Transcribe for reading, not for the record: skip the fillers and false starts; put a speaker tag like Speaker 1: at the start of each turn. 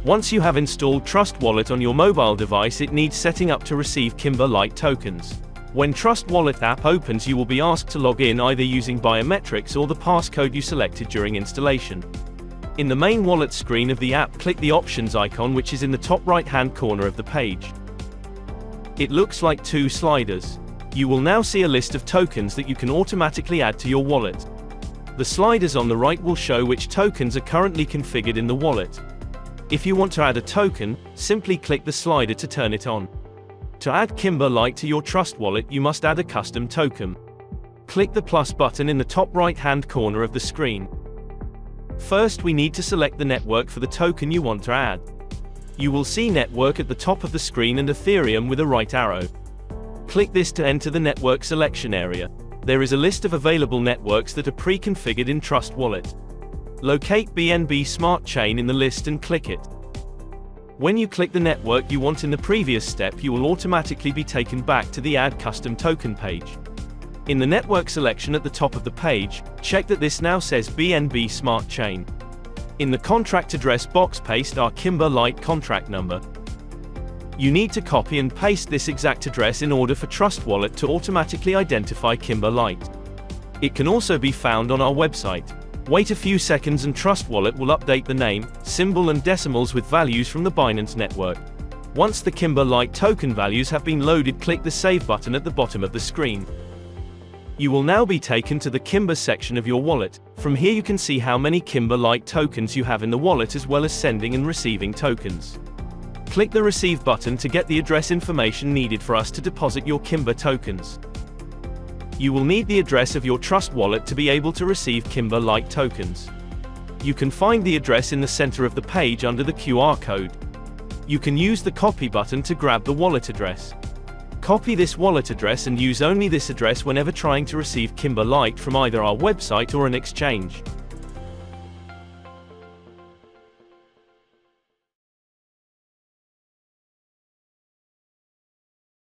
Speaker 1: Once you have installed Trust Wallet on your mobile device, it needs setting up to receive Kimber Lite tokens. When Trust Wallet app opens, you will be asked to log in either using biometrics or the passcode you selected during installation. In the main wallet screen of the app, click the options icon which is in the top right-hand corner of the page. It looks like two sliders. You will now see a list of tokens that you can automatically add to your wallet. The sliders on the right will show which tokens are currently configured in the wallet. If you want to add a token, simply click the slider to turn it on. To add Kimber Lite to your Trust Wallet, you must add a custom token. Click the plus button in the top right-hand corner of the screen. First, we need to select the network for the token you want to add. You will see network at the top of the screen and Ethereum with a right arrow. Click this to enter the network selection area. There is a list of available networks that are pre-configured in Trust Wallet. Locate BNB Smart Chain in the list and click it. When you click the network you want in the previous step, you will automatically be taken back to the Add Custom Token page. In the network selection at the top of the page, check that this now says BNB Smart Chain. In the contract address box, paste our Kimber Lite contract number. You need to copy and paste this exact address in order for Trust Wallet to automatically identify Kimber Lite. It can also be found on our website. Wait a few seconds and Trust Wallet will update the name, symbol and decimals with values from the Binance network. Once the Kimber Lite token values have been loaded, click the Save button at the bottom of the screen. You will now be taken to the Kimber section of your wallet. From here you can see how many Kimber Lite tokens you have in the wallet, as well as sending and receiving tokens. Click the Receive button to get the address information needed for us to deposit your Kimber tokens. You will need the address of your Trust Wallet to be able to receive Kimber Lite tokens. You can find the address in the center of the page under the QR code. You can use the Copy button to grab the wallet address. Copy this wallet address and use only this address whenever trying to receive Kimber Lite from either our website or an exchange.